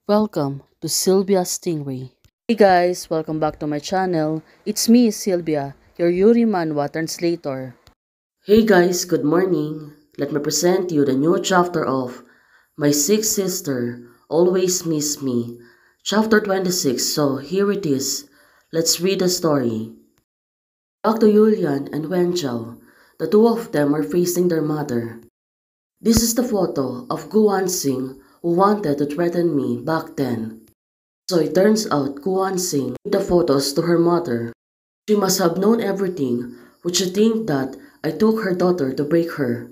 Welcome to Sylvia Stingray. Hey guys, welcome back to my channel. It's me, Sylvia, your Yuri Manhwa translator. Hey guys, good morning. Let me present you the new chapter of My Sick Sister Always Miss Me, chapter 26. So here it is. Let's read the story. Back to Yulian and Wenjiao. The two of them are facing their mother. This is the photo of Guan Xing who wanted to threaten me back then. So it turns out Guan Xing gave the photos to her mother. She must have known everything. Would you think that I took her daughter to break her?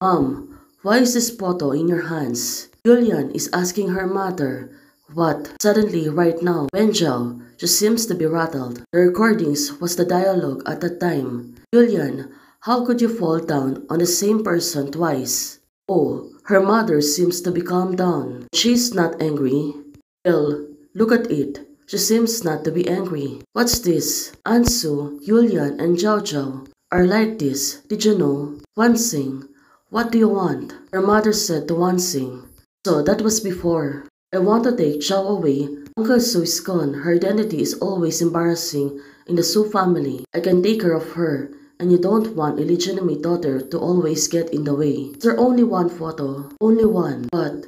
Mom, why is this photo in your hands? Julian is asking her mother. What? Suddenly, right now, Wenjiao just seems to be rattled. The recordings was the dialogue at that time. Julian, how could you fall down on the same person twice? Oh, her mother seems to be calmed down. She's not angry. Well, look at it. She seems not to be angry. What's this? Ansu, Yulian, and Zhao Zhao are like this. Did you know? Wanxing, what do you want? Her mother said to Wanxing. So that was before. I want to take Zhao away. Uncle Su is gone. Her identity is always embarrassing in the Su family. I can take care of her. And you don't want a illegitimate daughter to always get in the way. There's only one photo. Only one. But,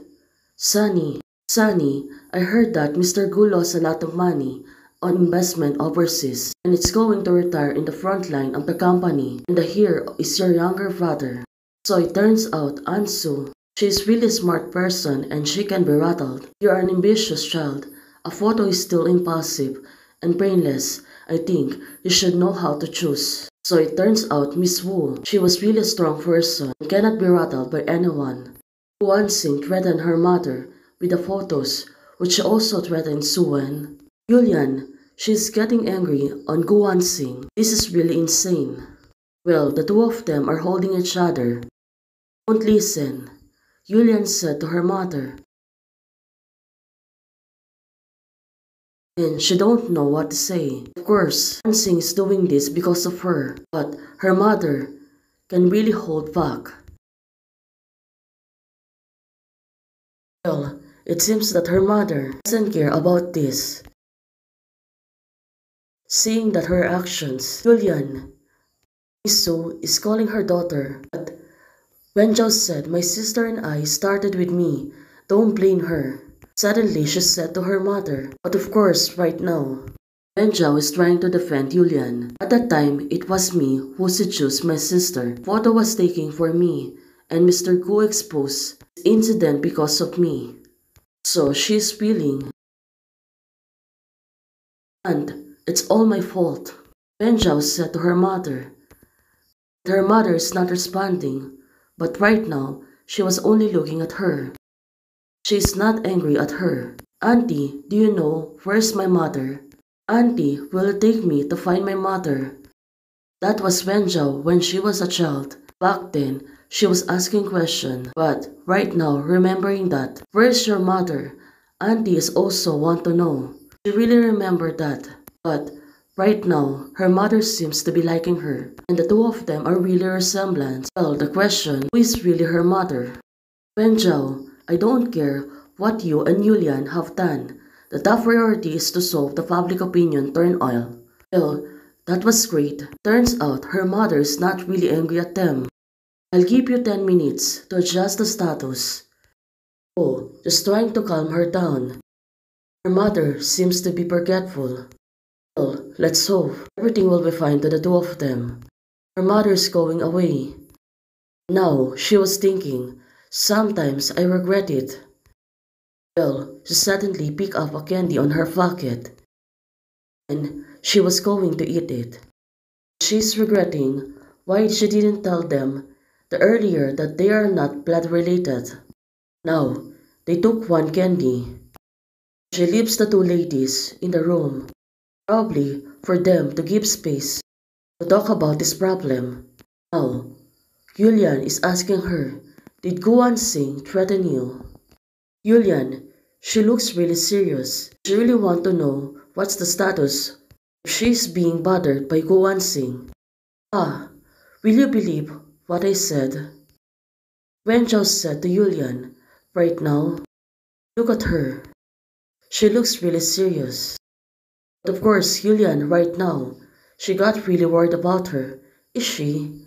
Sunny, I heard that Mr. Gu lost a lot of money on investment overseas and it's going to retire in the front line of the company and the here is your younger brother. So it turns out Ansu, she's really a smart person and she can be rattled. You're an ambitious child. A photo is still impulsive and brainless. I think you should know how to choose. So it turns out Miss Wu, she was really a strong person and cannot be rattled by anyone. Guan Xing threatened her mother with the photos, which also threatened Suwen. Yulian, she's getting angry on Guan Xing. This is really insane. Well, the two of them are holding each other. Don't listen, Yulian said to her mother. And she don't know what to say. Of course, Guan Xing is doing this because of her, but her mother can really hold back. Well, it seems that her mother doesn't care about this. Seeing that her actions, Julian, Misu is calling her daughter, but Wenjiao said, my sister and I started with me, don't blame her. Suddenly she said to her mother, but of course right now, Wenjiao is trying to defend Julian. At that time, it was me who seduced my sister. Photo was taken for me, and Mr. Gu exposed this incident because of me. So she's feeling, and it's all my fault. Wenjiao said to her mother. Her mother is not responding, but right now she was only looking at her. She is not angry at her. Auntie, do you know where's my mother? Auntie, will you take me to find my mother? That was Wenjiao when she was a child. Back then, she was asking questions, but right now remembering that, where's your mother? Auntie is also want to know. She really remembered that, but right now, her mother seems to be liking her, and the two of them are really resemblance. Well, the question, who is really her mother? Wenjiao, I don't care what you and Yulian have done. The top priority is to solve the public opinion turmoil. Well, that was great. Turns out her mother is not really angry at them. I'll give you 10 minutes to adjust the status. Oh, just trying to calm her down. Her mother seems to be forgetful. Well, let's hope everything will be fine to the two of them. Her mother is going away. Now, she was thinking, sometimes I regret it. Well, she suddenly picked up a candy on her pocket, and she was going to eat it. She's regretting why she didn't tell them the earlier that they are not blood related. Now, they took one candy. She leaves the two ladies in the room, probably for them to give space to talk about this problem. Now, Yulian is asking her, did Guan Xing threaten you? Yulian, she looks really serious. She really want to know what's the status if she's being bothered by Guan Xing. Ah, will you believe what I said? Wenjiao said to Yulian, right now, look at her. She looks really serious. But of course, Julian, right now, she got really worried about her. Is she?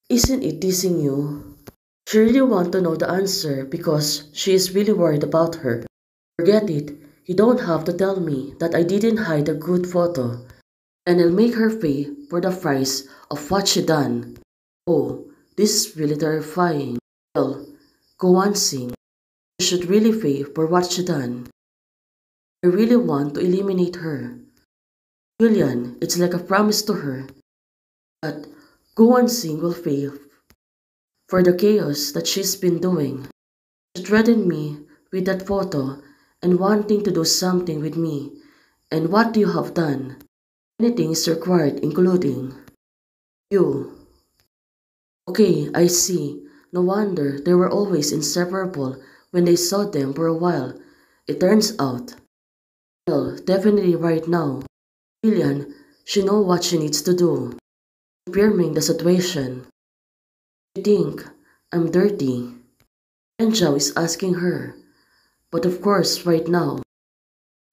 Isn't it teasing you? She really want to know the answer because she is really worried about her. Forget it. You don't have to tell me that I didn't hide a good photo. And I'll make her pay for the price of what she done. Oh, this is really terrifying. Well, go on sing. You should really pay for what she done. I really want to eliminate her. Julian, it's like a promise to her that go on sing will pay for the chaos that she's been doing. She threatened me with that photo and wanting to do something with me. And what do you have done? Anything is required, including you. Okay, I see. No wonder they were always inseparable when they saw them for a while. It turns out. Well, definitely right now. Lillian, she knows what she needs to do. Confirming the situation. You think I'm dirty? And Zhao is asking her. But of course, right now,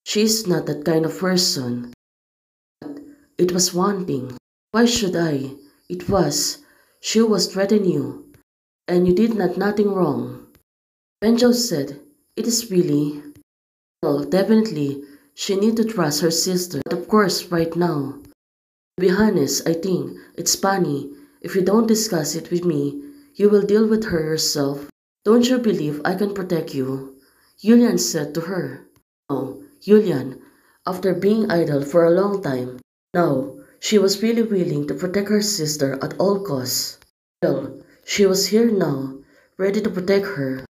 she's not that kind of person. But it was one thing. Why should I? It was. She was threatening you. And you did nothing wrong. Benjo said, it is really. Well, definitely, she need to trust her sister. But of course, right now. To be honest, I think it's funny. If you don't discuss it with me, you will deal with her yourself. Don't you believe I can protect you? Julian said to her. Oh, Julian, after being idle for a long time, now she was really willing to protect her sister at all costs. Well, she was here now, ready to protect her.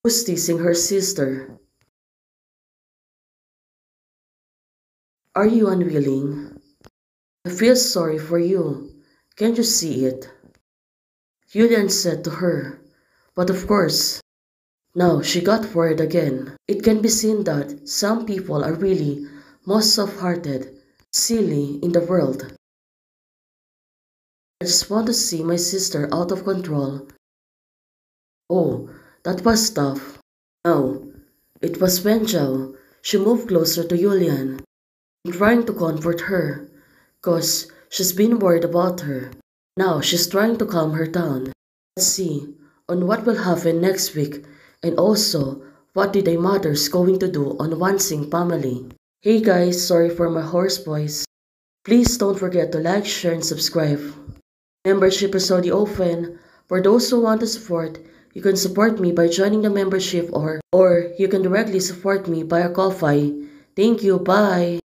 Who's teasing her sister? Are you unwilling? I feel sorry for you. Can't you see it? Julian said to her. But of course, now she got worried again. It can be seen that some people are really most soft-hearted, silly in the world. I just want to see my sister out of control. Oh, that was tough. No, it was when Zhao. She moved closer to Julian, trying to comfort her, 'cause she's been worried about her. Now she's trying to calm her down. Let's see on what will happen next week and also what the mother's going to do on Wansing family. Hey guys, sorry for my hoarse voice. Please don't forget to like, share, and subscribe. Membership is already open. For those who want to support, you can support me by joining the membership or you can directly support me via Ko-Fi. Thank you, bye!